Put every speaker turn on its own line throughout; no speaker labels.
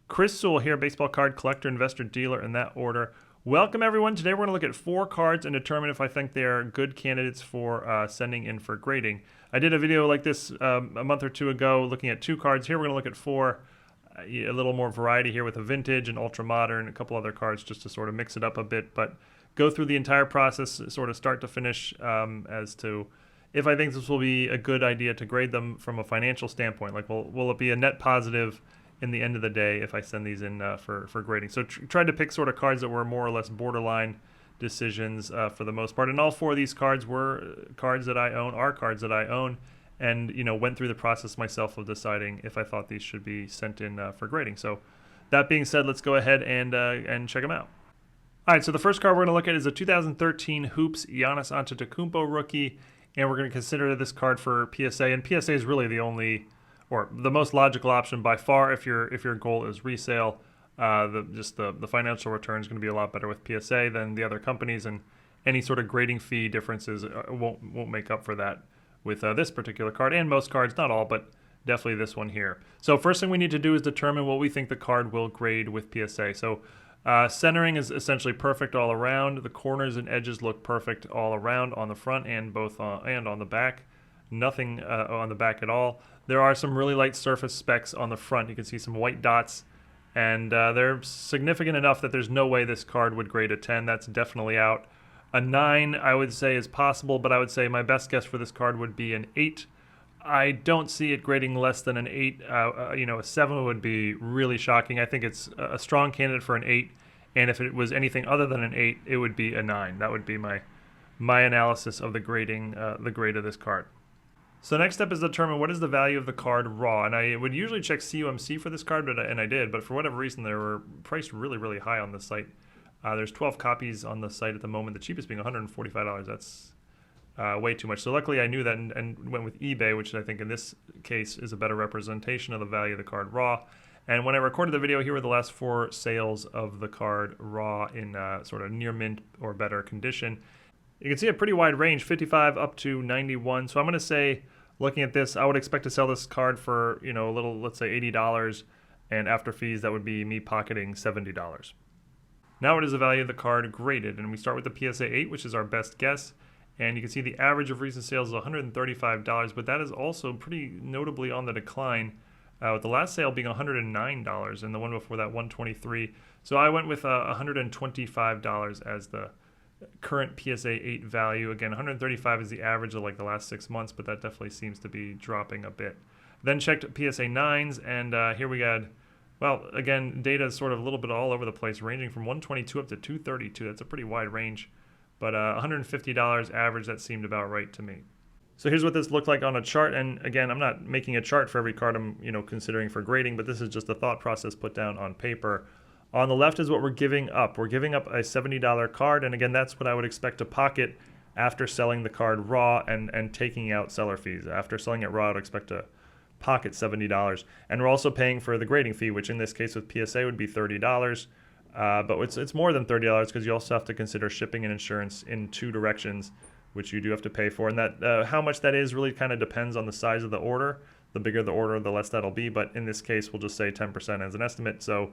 Chris Sewall here, baseball card collector, investor, dealer in that order. Welcome everyone. Today we're going to look at 4 cards and determine if I think they are good candidates for sending in for grading. I did a video like this a month or two ago looking at 2 cards. Here we're going to look at 4. A little more variety here with a vintage and ultra modern, a couple other cards just to sort of mix it up a bit, but go through the entire process sort of start to finish as to if I think this will be a good idea to grade them from a financial standpoint. Like, will it be a net positive in the end of the day if I send these in for grading? So tried to pick sort of cards that were more or less borderline decisions for the most part. And all 4 of these cards were cards that I own, are cards that I own, and went through the process myself of deciding if I thought these should be sent in for grading. So that being said, let's go ahead and check them out. All right, so the first card we're going to look at is a 2013 Hoops Giannis Antetokounmpo rookie, and we're going to consider this card for PSA. And PSA is really the only, or the most logical option by far if your goal is resale. The financial return is going to be a lot better with PSA than the other companies, and any sort of grading fee differences won't make up for that with this particular card, and most cards, not all, but definitely this one here. So first thing we need to do is determine what we think the card will grade with PSA. So centering is essentially perfect all around. The corners and edges look perfect all around on the front and both and on the back. Nothing on the back at all. There are some really light surface specks on the front. You can see some white dots, and they're significant enough that there's no way this card would grade a 10. That's definitely out. A 9, I would say, is possible, but I would say my best guess for this card would be an 8. I don't see it grading less than an 8. A 7 would be really shocking. I think it's a strong candidate for an 8, and if it was anything other than an 8, it would be a 9. That would be my analysis of the grading, the grade of this card. So next step is to determine what is the value of the card raw, and I would usually check CUMC for this card, and I did, but for whatever reason they were priced really, really high on the site. There's 12 copies on the site at the moment, the cheapest being $145. That's way too much. So luckily I knew that and went with eBay, which I think in this case is a better representation of the value of the card raw. And when I recorded the video, here were the last 4 sales of the card raw in sort of near mint or better condition. You can see a pretty wide range, 55 up to 91. So I'm going to say, looking at this, I would expect to sell this card for, a little, let's say $80, and after fees, that would be me pocketing $70. Now what is the value of the card graded? And we start with the PSA 8, which is our best guess. And you can see the average of recent sales is $135, but that is also pretty notably on the decline, with the last sale being $109 and the one before that $123. So I went with $125 as the current PSA 8 value. Again, 135 is the average of like the last 6 months, but that definitely seems to be dropping a bit. Then checked PSA 9s, and here we got, well, again, data is sort of a little bit all over the place, ranging from 122 up to 232. That's a pretty wide range, but $150 average, that seemed about right to me. So here's what this looked like on a chart, and again, I'm not making a chart for every card I'm considering for grading, but this is just the thought process put down on paper. On the left is what we're giving up. We're giving up a $70 card, and again, that's what I would expect to pocket after selling the card raw and taking out seller fees. After selling it raw, I'd expect to pocket $70. And we're also paying for the grading fee, which in this case with PSA would be $30. But it's more than $30 because you also have to consider shipping and insurance in 2 directions, which you do have to pay for. And that how much that is really kind of depends on the size of the order. The bigger the order, the less that'll be. But in this case, we'll just say 10% as an estimate. So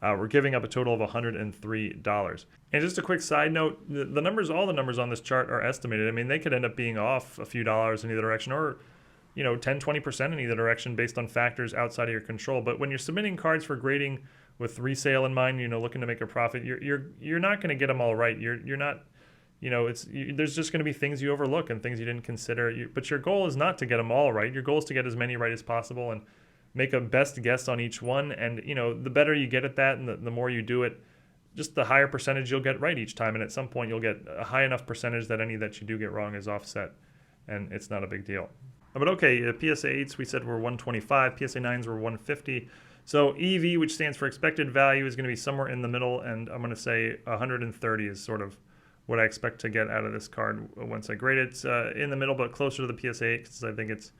we're giving up a total of $103. And just a quick side note, the numbers, all the numbers on this chart are estimated. I mean, they could end up being off a few dollars in either direction, or 10-20% in either direction based on factors outside of your control. But when you're submitting cards for grading with resale in mind, looking to make a profit, you're not going to get them all right. You're not, there's just going to be things you overlook and things you didn't consider. But your goal is not to get them all right. Your goal is to get as many right as possible and make a best guess on each one. And the better you get at that, and the more you do it, just the higher percentage you'll get right each time. And at some point you'll get a high enough percentage that any that you do get wrong is offset, and it's not a big deal. But okay, PSA 8s we said were 125, PSA 9s were 150. So EV, which stands for expected value, is going to be somewhere in the middle, and I'm going to say 130 is sort of what I expect to get out of this card once I grade it. It's in the middle, but closer to the PSA 8, because I think it's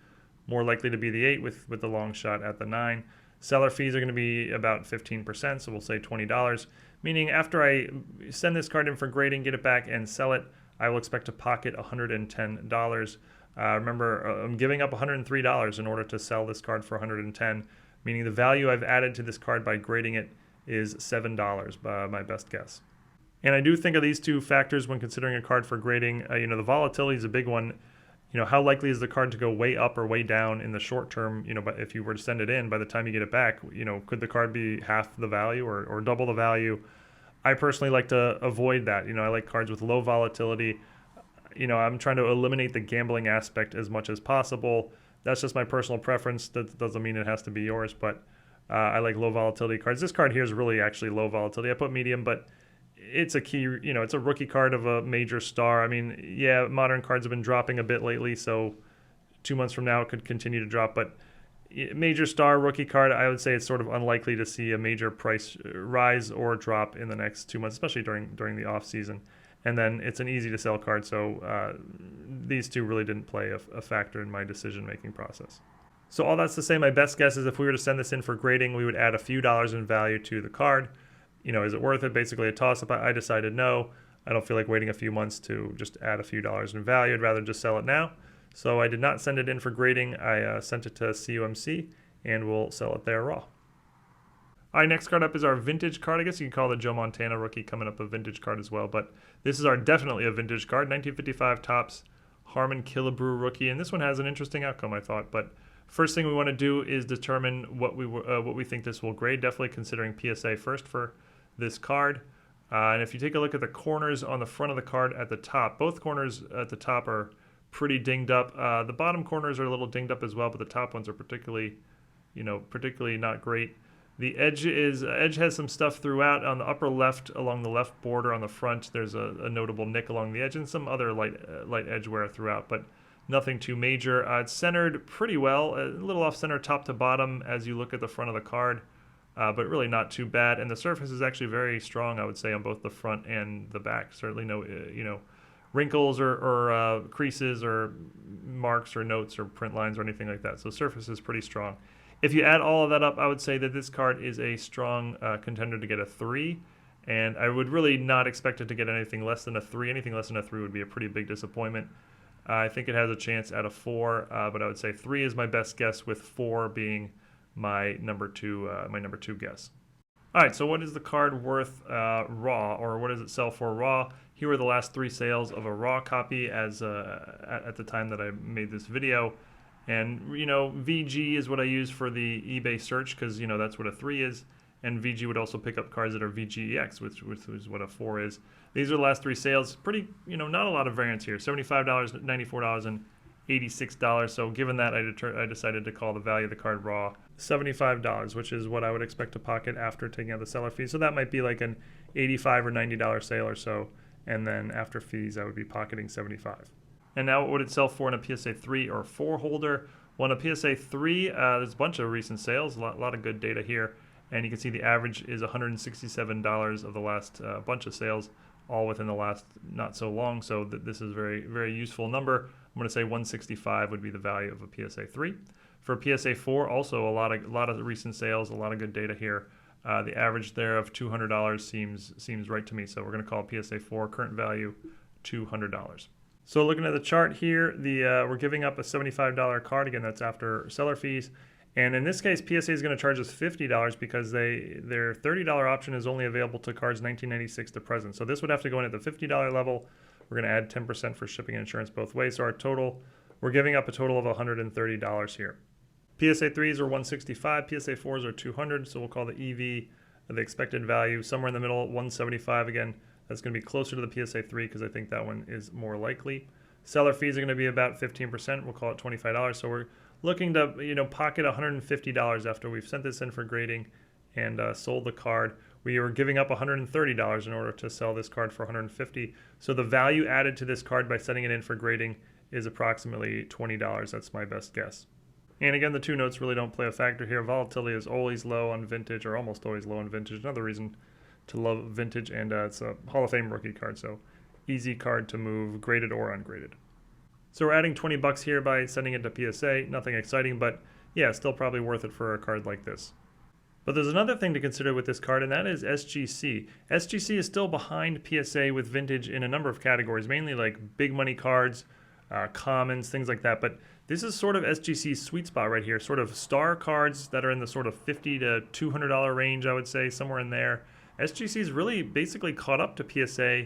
more likely to be the 8 with the long shot at the 9. Seller fees are going to be about 15%, so we'll say $20, meaning after I send this card in for grading, get it back, and sell it, I will expect to pocket $110. Remember, I'm giving up $103 in order to sell this card for $110. meaning the value I've added to this card by grading it is $7 by my best guess. And I do think of these two factors when considering a card for grading. The volatility is a big one. How likely is the card to go way up or way down in the short term? But if you were to send it in, by the time you get it back, could the card be half the value or double the value? I personally like to avoid that. I like cards with low volatility. I'm trying to eliminate the gambling aspect as much as possible. That's just my personal preference. That doesn't mean it has to be yours, but I like low volatility cards. This card here is really actually low volatility. I put medium, but it's a key, it's a rookie card of a major star. I mean, yeah, modern cards have been dropping a bit lately, so 2 months from now it could continue to drop, but major star rookie card, I would say it's sort of unlikely to see a major price rise or drop in the next 2 months, especially during the off season. And then it's an easy to sell card, so these two really didn't play a factor in my decision-making process. So all that's to say, my best guess is if we were to send this in for grading, we would add a few dollars in value to the card. Is it worth it? Basically a toss-up. I decided no. I don't feel like waiting a few months to just add a few dollars in value. I'd rather just sell it now. So I did not send it in for grading. I sent it to CUMC, and we'll sell it there raw. All right, next card up is our vintage card. I guess you can call the Joe Montana rookie coming up a vintage card as well, but this is definitely a vintage card, 1955 Topps Harmon Killebrew rookie, and this one has an interesting outcome, I thought. But first thing we want to do is determine what we think this will grade. Definitely considering PSA first for this card. And if you take a look at the corners on the front of the card at the top, both corners at the top are pretty dinged up. The bottom corners are a little dinged up as well, but the top ones are particularly not great. The edge has some stuff throughout. On the upper left, along the left border on the front, there's a notable nick along the edge and some other light edge wear throughout, but nothing too major. It's centered pretty well, a little off center top to bottom as you look at the front of the card. But really not too bad, and the surface is actually very strong, I would say, on both the front and the back. Certainly no, wrinkles or creases or marks or notes or print lines or anything like that. So surface is pretty strong. If you add all of that up, I would say that this card is a strong contender to get a 3, and I would really not expect it to get anything less than a 3. Anything less than a 3 would be a pretty big disappointment. I think it has a chance at a 4, but I would say 3 is my best guess, with 4 being my number two guess. All right, so what is the card worth raw, or what does it sell for raw? Here are the last 3 sales of a raw copy as at the time that I made this video. And VG is what I use for the eBay search, because that's what a 3 is, and VG would also pick up cards that are VGEX, which is what a 4 is. These are the last 3 sales. Pretty, not a lot of variance here. $75, $94, and $86. So given that, I decided to call the value of the card raw $75, which is what I would expect to pocket after taking out the seller fee. So that might be like an $85 or $90 sale or so, and then after fees I would be pocketing $75. And now what would it sell for in a PSA 3 or 4 holder? Well, in a PSA 3, there's a bunch of recent sales, a lot of good data here, and you can see the average is $167 of the last bunch of sales, all within the last not so long. So this is a very, very useful number. I'm going to say 165 would be the value of a PSA 3. For PSA 4, also a lot of recent sales, a lot of good data here. The average there of $200 seems right to me. So we're going to call PSA 4 current value $200. So looking at the chart here, we're giving up a $75 card. Again, that's after seller fees. And in this case, PSA is going to charge us $50 because their $30 option is only available to cards 1996 to present. So this would have to go in at the $50 level. We're going to add 10% for shipping and insurance both ways. So our total, we're giving up a total of $130 here. PSA 3s are 165, PSA 4s are 200. So we'll call the EV, the expected value, somewhere in the middle, 175 again. That's going to be closer to the PSA 3 because I think that one is more likely. Seller fees are going to be about 15%. We'll call it $25. So we're looking to pocket $150 after we've sent this in for grading and sold the card. We are giving up $130 in order to sell this card for $150. So the value added to this card by sending it in for grading is approximately $20. That's my best guess. And again, the 2 notes really don't play a factor here. Volatility is always low on vintage, or almost always low on vintage. Another reason to love vintage, and it's a Hall of Fame rookie card, so easy card to move, graded or ungraded. So we're adding $20 here by sending it to PSA. Nothing exciting, but yeah, still probably worth it for a card like this. But there's another thing to consider with this card, and that is SGC. SGC is still behind PSA with vintage in a number of categories, mainly like big money cards, commons, things like that. But This is sort of SGC's sweet spot right here, sort of star cards that are in the sort of $50 to $200 range, I would say, somewhere in there. SGC's really basically caught up to PSA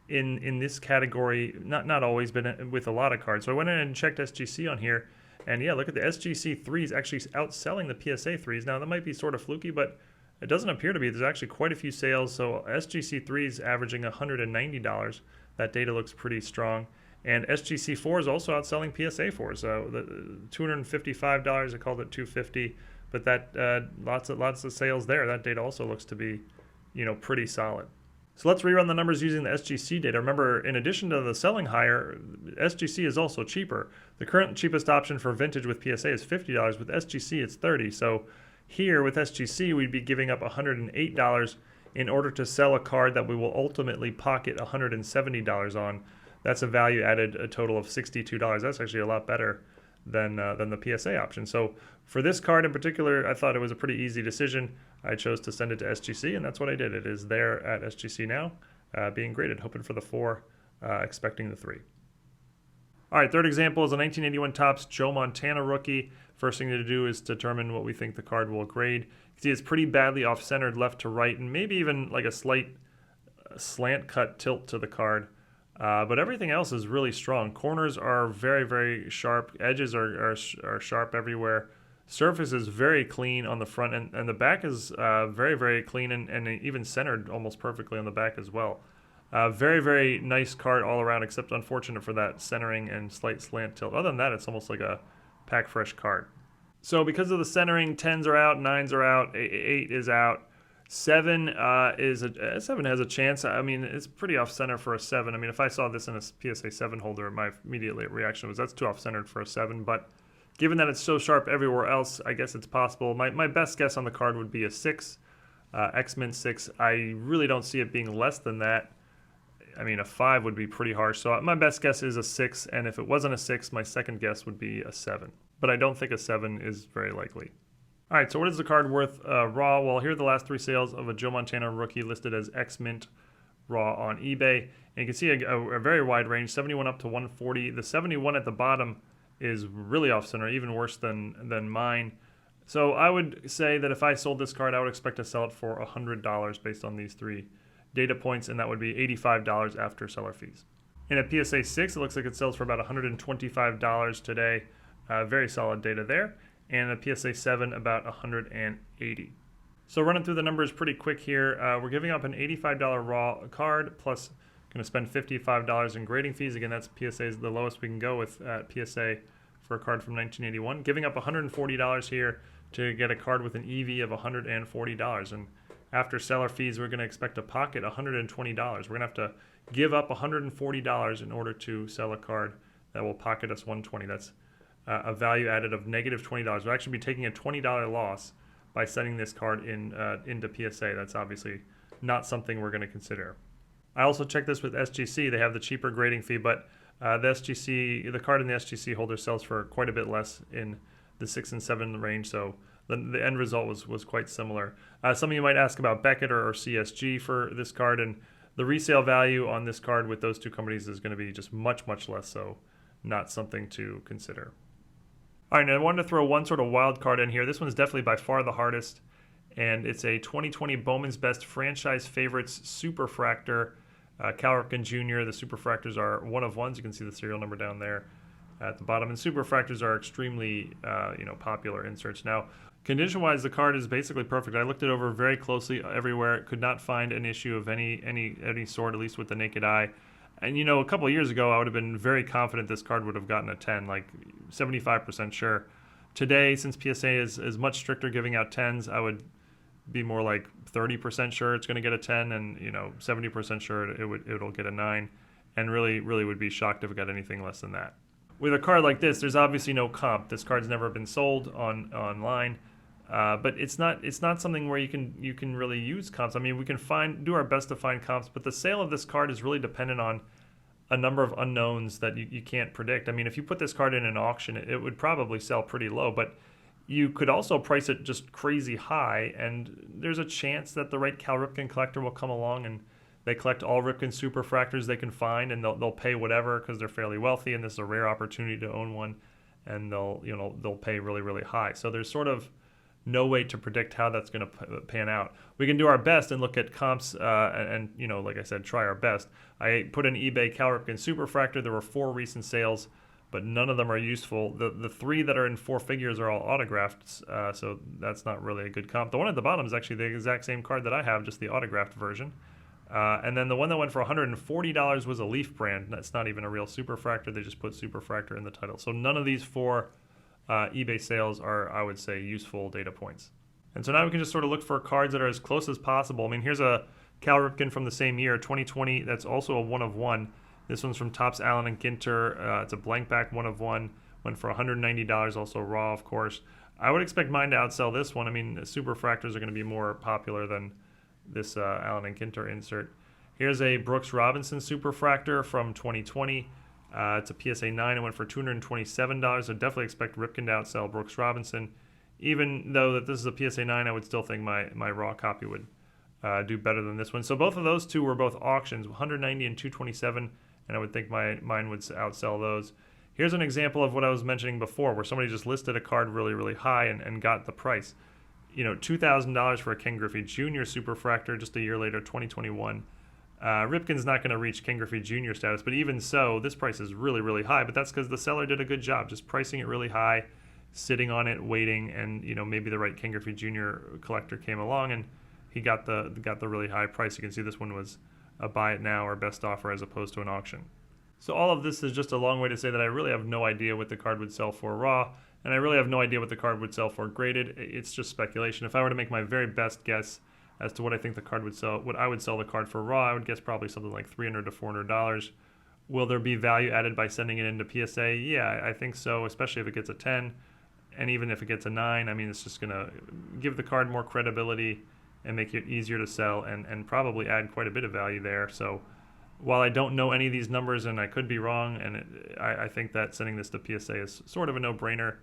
in this category, not always, but with a lot of cards. So I went in and checked SGC on here, and yeah, look at the SGC 3s actually outselling the PSA 3s. Now that might be sort of fluky, but it doesn't appear to be. There's actually quite a few sales, so SGC 3s averaging $190. That data looks pretty strong. And SGC 4 is also outselling PSA 4s. So the $255, I called it $250, but that lots of sales there. That data also looks to be, pretty solid. So let's rerun the numbers using the SGC data. Remember, in addition to the selling higher, SGC is also cheaper. The current cheapest option for vintage with PSA is $50. With SGC, it's $30. So here with SGC, we'd be giving up $108 in order to sell a card that we will ultimately pocket $170 on. That's a value added a total of $62. That's actually a lot better than the PSA option. So for this card in particular, I thought it was a pretty easy decision. I chose to send it to SGC, and that's what I did. It is there at SGC now, being graded, hoping for the 4, expecting the 3. All right, third example is a 1981 Topps Joe Montana rookie. First thing to do is determine what we think the card will grade. You can see it's pretty badly off-centered left to right, and maybe even like a slight slant cut tilt to the card. But everything else is really strong. Corners are very, very sharp. Edges are sharp everywhere. Surface is very clean on the front, and the back is very, very clean and even centered almost perfectly on the back as well. Very, very nice card all around, except unfortunate for that centering and slight slant tilt. Other than that, it's almost like a pack fresh card. So because of the centering, 10s are out, 9s are out, 8 is out. 7 7 has a chance. I mean, it's pretty off center for a 7. I mean, if I saw this in a PSA 7 holder, my immediate reaction was that's too off centered for a 7. But given that it's so sharp everywhere else, I guess it's possible. My best guess on the card would be a 6, X-Mint 6. I really don't see it being less than that. I mean, a 5 would be pretty harsh. So my best guess is a 6, and if it wasn't a 6, my second guess would be a 7. But I don't think a 7 is very likely. All right, so what is the card worth raw? Well, here are the last 3 sales of a Joe Montana rookie listed as X-Mint raw on eBay. And you can see a very wide range, 71 up to 140. The 71 at the bottom is really off-center, even worse than mine. So I would say that if I sold this card, I would expect to sell it for $100 based on these 3 data points, and that would be $85 after seller fees. In a PSA 6, it looks like it sells for about $125 today. Very solid data there. And a PSA 7 about $180. So running through the numbers pretty quick here, we're giving up an $85 raw card, plus going to spend $55 in grading fees. Again, that's PSA is the lowest we can go with PSA for a card from 1981. Giving up $140 here to get a card with an EV of $140. And after seller fees, we're going to expect to pocket $120. We're going to have to give up $140 in order to sell a card that will pocket us $120. That's a value added of negative $20. We'll actually be taking a $20 loss by sending this card into PSA. That's obviously not something we're going to consider. I also checked this with SGC. They have the cheaper grading fee, but the card in the SGC holder sells for quite a bit less in the 6 and 7 range, so the end result was quite similar. Some of you might ask about Beckett or CSG for this card, and the resale value on this card with those 2 companies is going to be just much, much less, so not something to consider. All right, now I wanted to throw one sort of wild card in here. This one's definitely by far the hardest, and it's a 2020 Bowman's Best Franchise Favorites Superfractor. Cal Ripken Jr., the Superfractors are 1 of 1s. You can see the serial number down there at the bottom. And Superfractors are extremely popular inserts. Now, condition-wise, the card is basically perfect. I looked it over very closely everywhere. Could not find an issue of any sort, at least with the naked eye. And, a couple of years ago, I would have been very confident this card would have gotten a 10, like 75% sure. Today, since PSA is much stricter giving out 10s, I would be more like 30% sure it's going to get a 10 and, 70% sure it'll get a 9. And really would be shocked if it got anything less than that. With a card like this, there's obviously no comp. This card's never been sold online. But it's not something where you can really use comps. I mean, we can do our best to find comps, but the sale of this card is really dependent on a number of unknowns that you can't predict. I mean, if you put this card in an auction, it would probably sell pretty low, but you could also price it just crazy high, and there's a chance that the right Cal Ripken collector will come along and they collect all Ripken Superfractors they can find, and they'll pay whatever because they're fairly wealthy, and this is a rare opportunity to own one. and they'll pay really, really high. So there's sort of no way to predict how that's going to pan out. We can do our best and look at comps and like I said, try our best. I put in eBay Cal Ripken Superfractor. There were 4 recent sales, but none of them are useful. The 3 that are in 4 figures are all autographed, so that's not really a good comp. The one at the bottom is actually the exact same card that I have, just the autographed version. And then the one that went for $140 was a Leaf brand. That's not even a real Superfractor. They just put Superfractor in the title. So none of these 4 eBay sales are, I would say, useful data points. And so now we can just sort of look for cards that are as close as possible. I mean, here's a Cal Ripken from the same year, 2020. That's also a 1 of 1. This one's from Topps Allen and Ginter. It's a blank back 1 of 1. Went for $190, also raw, of course. I would expect mine to outsell this one. I mean, Superfractors are going to be more popular than this Allen and Ginter insert. Here's a Brooks Robinson Superfractor from 2020. It's a PSA 9. It went for $227. So definitely expect Ripken to outsell Brooks Robinson. Even though that this is a PSA 9, I would still think my raw copy would do better than this one. So both of those two were both auctions, 190 and 227, and I would think mine would outsell those. Here's an example of what I was mentioning before, where somebody just listed a card really, really high and got the price. $2,000 for a Ken Griffey Jr. Superfractor just a year later, 2021. Ripken's not going to reach Ken Griffey Jr. status, but even so, this price is really, really high. But that's because the seller did a good job, just pricing it really high, sitting on it, waiting, and maybe the right Ken Griffey Jr. collector came along and he got the really high price. You can see this one was a buy it now or best offer as opposed to an auction. So all of this is just a long way to say that I really have no idea what the card would sell for raw, and I really have no idea what the card would sell for graded. It's just speculation. If I were to make my very best guess as to what I think the card would sell, what I would sell the card for raw, I would guess probably something like $300 to $400. Will there be value added by sending it into PSA? Yeah, I think so, especially if it gets a 10, and even if it gets a 9. I mean, it's just going to give the card more credibility and make it easier to sell, and probably add quite a bit of value there. So while I don't know any of these numbers, and I could be wrong, and I think that sending this to PSA is sort of a no-brainer,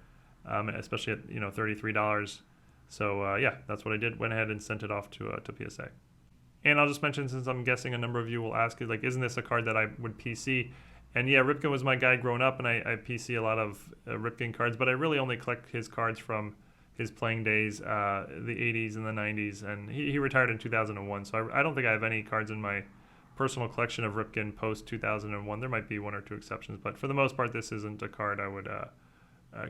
especially at $33. So yeah, that's what I did. Went ahead and sent it off to PSA. And I'll just mention, since I'm guessing a number of you will ask, like, isn't this a card that I would PC? And yeah, Ripken was my guy growing up, and I PC a lot of Ripken cards, but I really only collect his cards from his playing days, the 80s and the 90s, and he retired in 2001. So I don't think I have any cards in my personal collection of Ripken post 2001. There might be 1 or 2 exceptions, but for the most part, this isn't a card I would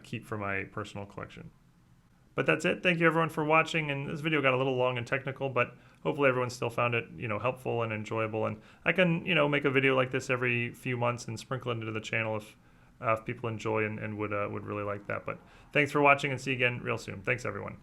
keep for my personal collection. But that's it. Thank you everyone for watching, and this video got a little long and technical, but hopefully everyone still found it helpful and enjoyable. And I can make a video like this every few months and sprinkle it into the channel if people enjoy and would really like that. But thanks for watching, and see you again real soon. Thanks everyone.